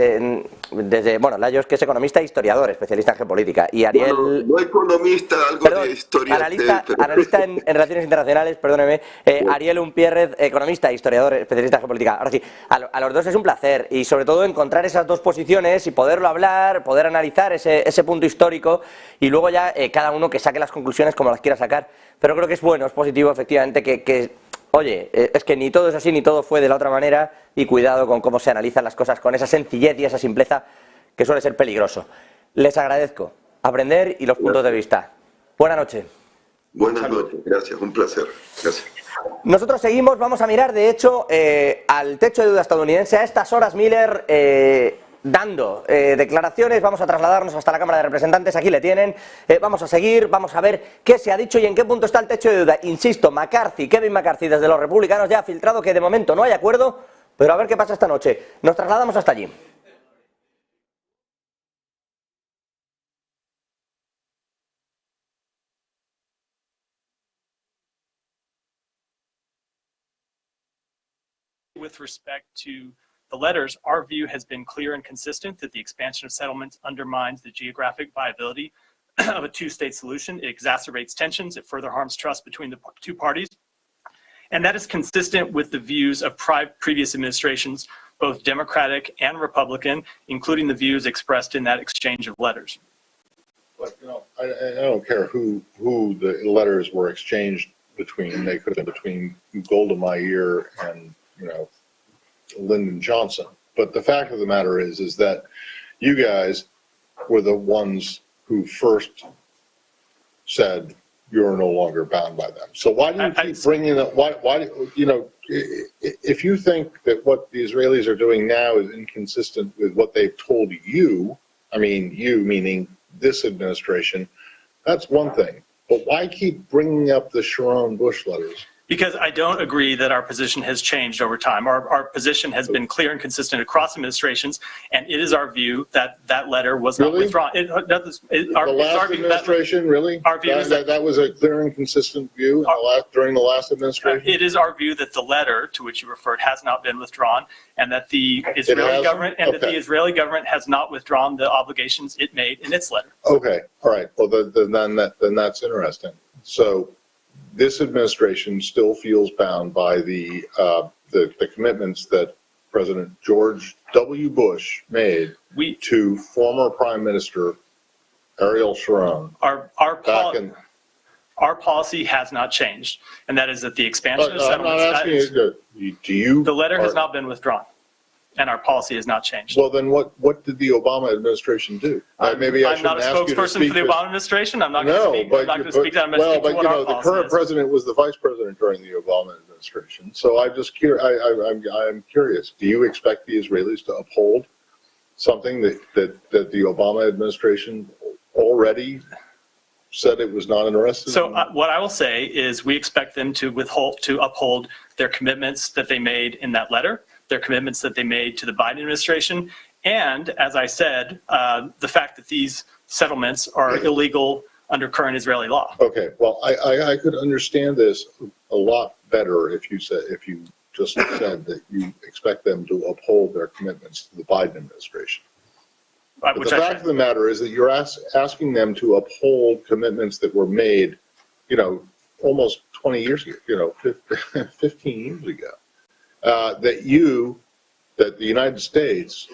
bueno, Lajos, que es economista e historiador, especialista en geopolítica, y Ariel... Bueno, no economista, algo de historia. Analista en relaciones internacionales, perdóneme. Ariel Unpierrez, economista e historiador, especialista en geopolítica. Ahora sí, a los dos es un placer, y sobre todo encontrar esas dos posiciones y poderlo hablar, poder analizar ese punto histórico, y luego ya cada uno que saque las conclusiones como las quiera sacar. Pero creo que es bueno, es positivo, efectivamente, oye, es que ni todo es así, ni todo fue de la otra manera, y cuidado con cómo se analizan las cosas con esa sencillez y esa simpleza que suele ser peligroso. Les agradezco aprender y los puntos de vista. Buenas noches. Buenas noches, gracias, un placer. Gracias. Nosotros seguimos, vamos a mirar, de hecho, al techo de deuda estadounidense. A estas horas, Miller dando declaraciones. Vamos a trasladarnos hasta la Cámara de Representantes, aquí le tienen. Vamos a seguir, vamos a ver qué se ha dicho y en qué punto está el techo de deuda. Insisto, Kevin McCarthy, desde los republicanos, ya ha filtrado que de momento no hay acuerdo, pero a ver qué pasa esta noche. Nos trasladamos hasta allí. With respect to the letters, our view has been clear and consistent that the expansion of settlements undermines the geographic viability of a two-state solution. It exacerbates tensions. It further harms trust between the two parties. And that is consistent with the views of previous administrations, both Democratic and Republican, including the views expressed in that exchange of letters. But, you know, I don't care who the letters were exchanged between. They could have been between Golda Meir and, you know, Lyndon Johnson. But the fact of the matter is that you guys were the ones who first said you're no longer bound by them. So why do you keep bringing up? Why? You know, if you think that what the Israelis are doing now is inconsistent with what they've told you, I mean you meaning this administration, that's one thing. But why keep bringing up the Sharon Bush letters? Because I don't agree that our position has changed over time. Our position has been clear and consistent across administrations, and it is our view that that letter was not withdrawn. The last administration, really? Our view is that was a clear and consistent view during the last administration? It is our view that the letter to which you referred has not been withdrawn, and that the Israeli government has not withdrawn the obligations it made in its letter. Okay, all right. Well, then that's interesting. So this administration still feels bound by the commitments that President George W. Bush made to former Prime Minister Ariel Sharon. Our policy has not changed, and that is that the expansion of settlements. I'm not asking you. The letter has not been withdrawn, and our policy has not changed. Well, then what did the Obama administration do? Maybe I I'm not a spokesperson for the Obama administration. I'm not going to speak. I'm not going to speak. I'm going to speak to what our policy is. The current president was the vice president during the Obama administration. So I'm just curious. I'm curious. Do you expect the Israelis to uphold something that the Obama administration already said it was not interested in? So what I will say is we expect them to uphold their commitments that they made in that letter, their commitments that they made to the Biden administration, and, as I said, the fact that these settlements are illegal under current Israeli law. Okay, well, I could understand this a lot better if you just said that you expect them to uphold their commitments to the Biden administration. But the fact of the matter is that you're asking them to uphold commitments that were made, almost 20 years ago, 15 years ago, that the United States,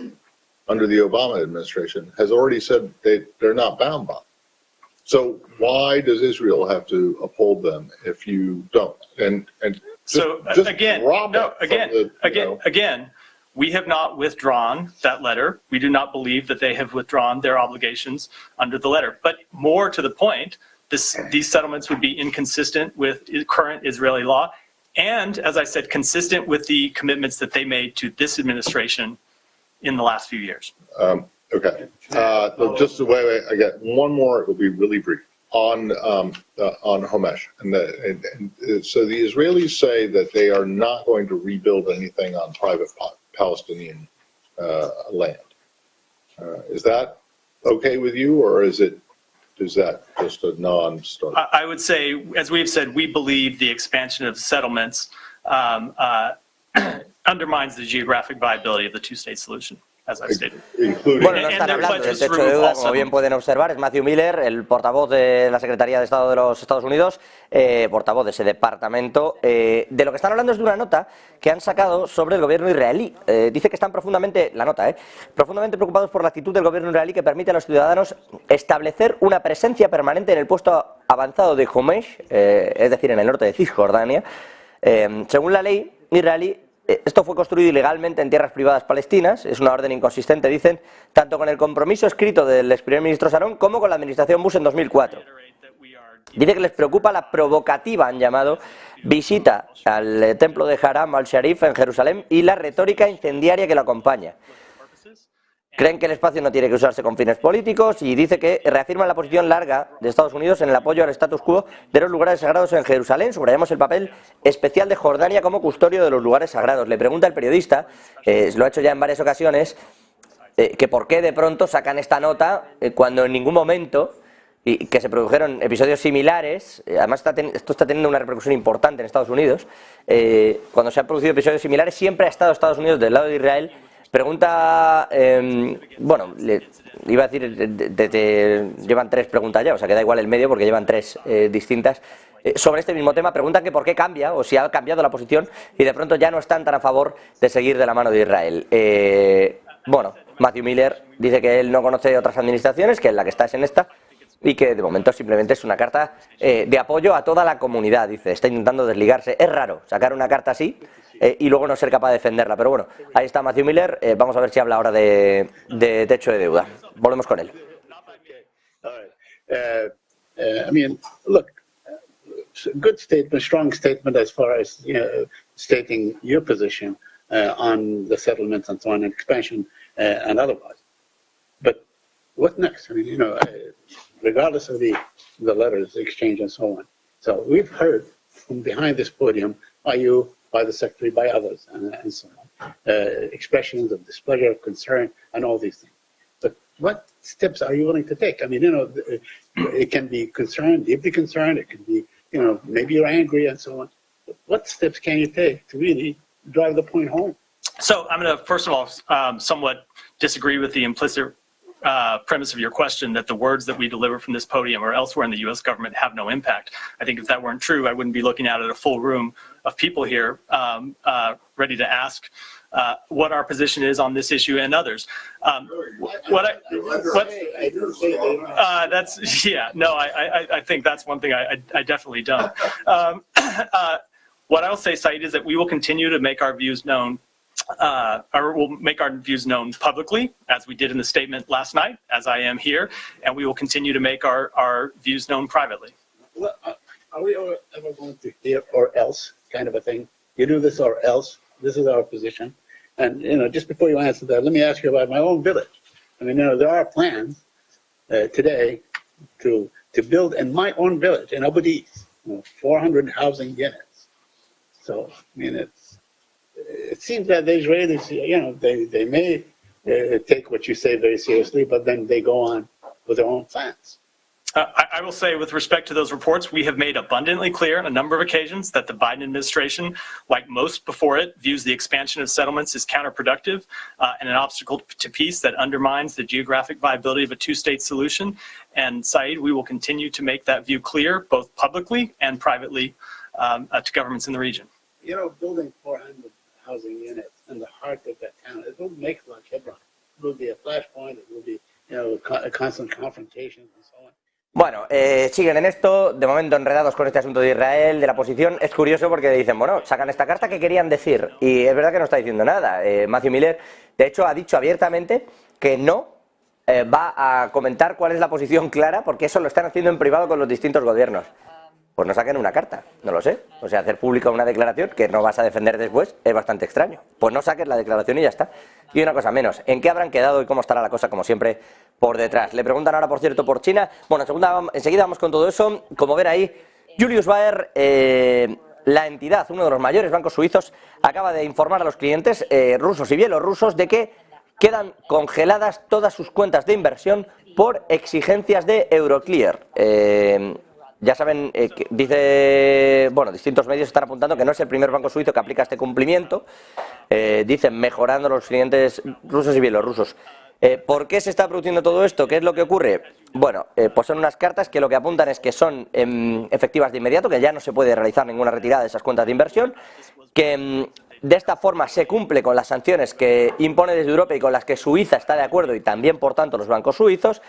under the Obama administration, has already said they're not bound by. So why does Israel have to uphold them if you don't? Again, we have not withdrawn that letter. We do not believe that they have withdrawn their obligations under the letter. But more to the point, these settlements would be inconsistent with current Israeli law, and, as I said, consistent with the commitments that they made to this administration in the last few years. Okay. Just wait. I got one more. It will be really brief on Homesh. So the Israelis say that they are not going to rebuild anything on private Palestinian land. Is that okay with you, or is that just a non-starter? I would say, as we've said, we believe the expansion of settlements undermines the geographic viability of the two-state solution, as I've stated. Bueno, no están hablando del techo de deuda, como bien pueden observar. Es Matthew Miller, el portavoz de la Secretaría de Estado de los Estados Unidos, portavoz de ese departamento. De lo que están hablando es de una nota que han sacado sobre el gobierno israelí. Dice que están profundamente preocupados por la actitud del gobierno israelí que permite a los ciudadanos establecer una presencia permanente en el puesto avanzado de Homesh, es decir, en el norte de Cisjordania. Según la ley israelí, esto fue construido ilegalmente en tierras privadas palestinas, es una orden inconsistente, dicen, tanto con el compromiso escrito del ex primer ministro Sharon como con la administración Bush en 2004. Dice que les preocupa la provocativa, han llamado, visita al templo de Haram al-Sharif en Jerusalén y la retórica incendiaria que lo acompaña. Creen que el espacio no tiene que usarse con fines políticos y dice que reafirman la posición larga de Estados Unidos en el apoyo al status quo de los lugares sagrados en Jerusalén. Subrayamos el papel especial de Jordania como custodio de los lugares sagrados. Le pregunta el periodista, lo ha hecho ya en varias ocasiones, que por qué de pronto sacan esta nota cuando en ningún momento, y que se produjeron episodios similares, además esto está teniendo una repercusión importante en Estados Unidos, cuando se han producido episodios similares siempre ha estado Estados Unidos del lado de Israel. Pregunta, iba a decir, llevan tres preguntas ya, o sea que da igual el medio porque llevan tres distintas. Sobre este mismo tema, preguntan que por qué cambia, o si ha cambiado la posición y de pronto ya no están tan a favor de seguir de la mano de Israel. Matthew Miller dice que él no conoce otras administraciones, que la que está es en esta, y que de momento simplemente es una carta de apoyo a toda la comunidad, dice, está intentando desligarse. Es raro sacar una carta así y luego no ser capaz de defenderla, pero bueno, ahí está Matthew Miller, vamos a ver si habla ahora de techo de deuda. Volvemos con él. I mean, look, good statement, strong statement as far as stating your position on the settlements and so on, expansion and otherwise. But what next? I mean, regardless of the letters, the exchange and so on. So we've heard from behind this podium by you, by the Secretary, by others, and so on. Expressions of displeasure, concern, and all these things. But what steps are you willing to take? I mean, you know, it can be concerned, deeply concerned. It can be, you know, maybe you're angry and so on. But what steps can you take to really drive the point home? So I'm going to, first of all, somewhat disagree with the implicit premise of your question that the words that we deliver from this podium or elsewhere in the U.S. government have no impact. I think if that weren't true, I wouldn't be looking out at a full room of people here ready to ask what our position is on this issue and others. That's, yeah, no, I think that's one thing I definitely don't. What I'll say, Saeed, is that we will continue to make our views known or we'll make our views known publicly, as we did in the statement last night, as I am here, and we will continue to make our views known privately. Well, are we ever going to hear or else kind of a thing? You do this or else. This is our position. And, you know, just before you answer that, let me ask you about my own village. I mean, you know, there are plans today to build in my own village in Abu Dis, 400 housing units. So, I mean, it seems that the Israelis, you know, they may take what you say very seriously, but then they go on with their own plans. I will say, with respect to those reports, we have made abundantly clear on a number of occasions that the Biden administration, like most before it, views the expansion of settlements as counterproductive and an obstacle to peace that undermines the geographic viability of a two-state solution. And Saeed, we will continue to make that view clear, both publicly and privately, to governments in the region. You know, building 400 housing units in the heart of that town, it will make like Hebron. It will be a flashpoint. It will be, you know, a constant confrontation and so on. Bueno, siguen en esto, de momento enredados con este asunto de Israel, de la posición. Es curioso porque dicen, bueno, sacan esta carta que querían decir, y es verdad que no está diciendo nada. Matthew Miller, de hecho, ha dicho abiertamente que no va a comentar cuál es la posición clara, porque eso lo están haciendo en privado con los distintos gobiernos. Pues no saquen una carta, no lo sé. O sea, hacer pública una declaración que no vas a defender después es bastante extraño. Pues no saques la declaración y ya está. Y una cosa menos, ¿en qué habrán quedado y cómo estará la cosa, como siempre, por detrás? Le preguntan ahora, por cierto, por China. Bueno, enseguida vamos con todo eso. Como ven ahí, Julius Baer, la entidad, uno de los mayores bancos suizos, acaba de informar a los clientes rusos y bielorrusos de que quedan congeladas todas sus cuentas de inversión por exigencias de Euroclear. Ya saben, dice, bueno, distintos medios están apuntando que no es el primer banco suizo que aplica este cumplimiento, dicen mejorando los clientes rusos y bielorrusos. ¿Por qué se está produciendo todo esto? ¿Qué es lo que ocurre? Bueno, pues son unas cartas que lo que apuntan es que son efectivas de inmediato, que ya no se puede realizar ninguna retirada de esas cuentas de inversión, que de esta forma se cumple con las sanciones que impone desde Europa y con las que Suiza está de acuerdo y también, por tanto, los bancos suizos,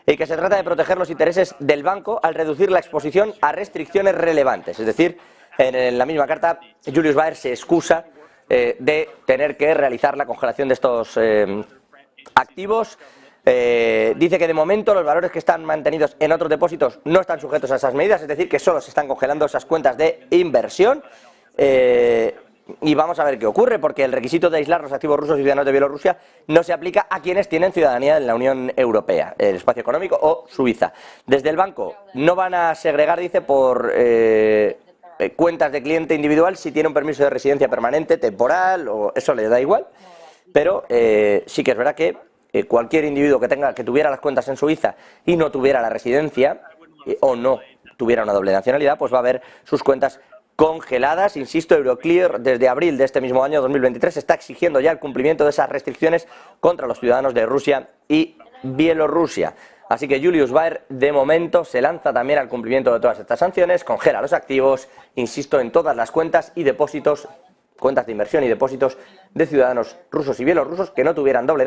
y que se trata de proteger los intereses del banco al reducir la exposición a restricciones relevantes. Es decir, en la misma carta, Julius Baer se excusa de tener que realizar la congelación de estos activos. Dice que de momento los valores que están mantenidos en otros depósitos no están sujetos a esas medidas, es decir, que solo se están congelando esas cuentas de inversión. Y vamos a ver qué ocurre, porque el requisito de aislar los activos rusos y ciudadanos de Bielorrusia no se aplica a quienes tienen ciudadanía en la Unión Europea, el espacio económico o Suiza. Desde el banco no van a segregar, dice, por cuentas de cliente individual si tiene un permiso de residencia permanente, temporal, o eso le da igual, pero sí que es verdad que cualquier individuo que tuviera las cuentas en Suiza y no tuviera la residencia o no tuviera una doble nacionalidad, pues va a ver sus cuentas congeladas. Insisto, Euroclear desde abril de este mismo año 2023 está exigiendo ya el cumplimiento de esas restricciones contra los ciudadanos de Rusia y Bielorrusia. Así que Julius Baer de momento se lanza también al cumplimiento de todas estas sanciones, congela los activos, insisto, en todas las cuentas y depósitos, cuentas de inversión y depósitos de ciudadanos rusos y bielorrusos que no tuvieran doble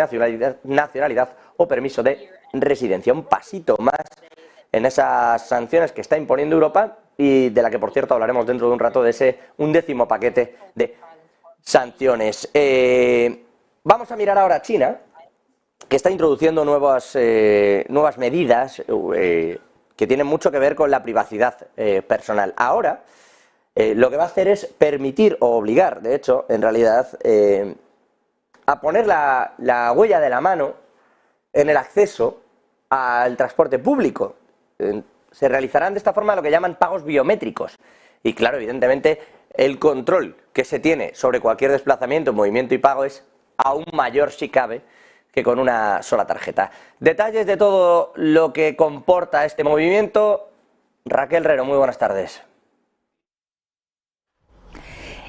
nacionalidad o permiso de residencia. Un pasito más en esas sanciones que está imponiendo Europa y de la que, por cierto, hablaremos dentro de un rato de ese 11º paquete de sanciones. Vamos a mirar ahora a China, que está introduciendo nuevas medidas que tienen mucho que ver con la privacidad personal. Ahora, lo que va a hacer es permitir o obligar, de hecho, en realidad, a poner la huella de la mano en el acceso al transporte público. Se realizarán de esta forma lo que llaman pagos biométricos. Y claro, evidentemente, el control que se tiene sobre cualquier desplazamiento, movimiento y pago es aún mayor, si cabe, que con una sola tarjeta. Detalles de todo lo que comporta este movimiento. Raquel Rero, muy buenas tardes.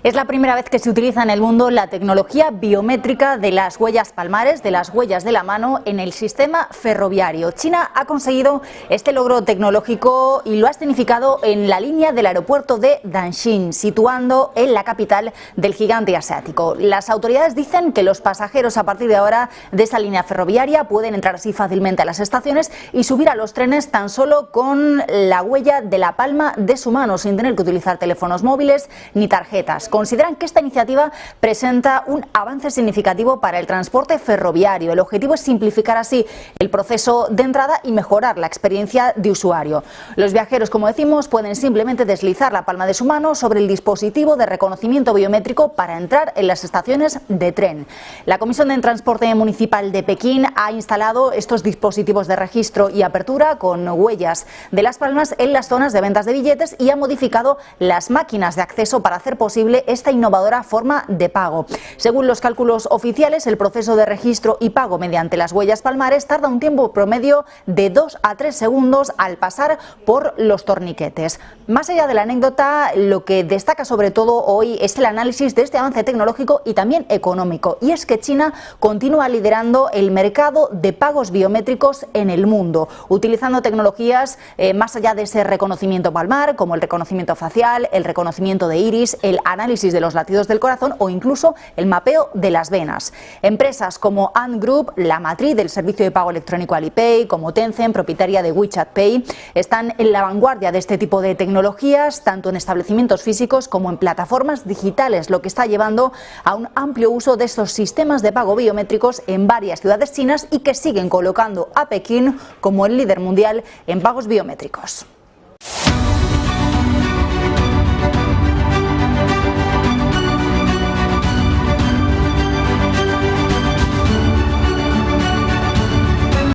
Es la primera vez que se utiliza en el mundo la tecnología biométrica de las huellas palmares, de las huellas de la mano, en el sistema ferroviario. China ha conseguido este logro tecnológico y lo ha escenificado en la línea del aeropuerto de Daxing, situando en la capital del gigante asiático. Las autoridades dicen que los pasajeros a partir de ahora de esa línea ferroviaria pueden entrar así fácilmente a las estaciones y subir a los trenes tan solo con la huella de la palma de su mano, sin tener que utilizar teléfonos móviles ni tarjetas. Consideran que esta iniciativa presenta un avance significativo para el transporte ferroviario. El objetivo es simplificar así el proceso de entrada y mejorar la experiencia de usuario. Los viajeros, como decimos, pueden simplemente deslizar la palma de su mano sobre el dispositivo de reconocimiento biométrico para entrar en las estaciones de tren. La Comisión de Transporte Municipal de Pekín ha instalado estos dispositivos de registro y apertura con huellas de las palmas en las zonas de ventas de billetes y ha modificado las máquinas de acceso para hacer posible esta innovadora forma de pago. Según los cálculos oficiales, el proceso de registro y pago mediante las huellas palmares tarda un tiempo promedio de 2 a 3 segundos al pasar por los torniquetes. Más allá de la anécdota, lo que destaca sobre todo hoy es el análisis de este avance tecnológico y también económico, y es que China continúa liderando el mercado de pagos biométricos en el mundo, utilizando tecnologías más allá de ese reconocimiento palmar, como el reconocimiento facial, el reconocimiento de iris, el análisis de los latidos del corazón o incluso el mapeo de las venas. Empresas como Ant Group, la matriz del servicio de pago electrónico Alipay, como Tencent, propietaria de WeChat Pay, están en la vanguardia de este tipo de tecnologías, tanto en establecimientos físicos como en plataformas digitales, lo que está llevando a un amplio uso de estos sistemas de pago biométricos en varias ciudades chinas y que siguen colocando a Pekín como el líder mundial en pagos biométricos.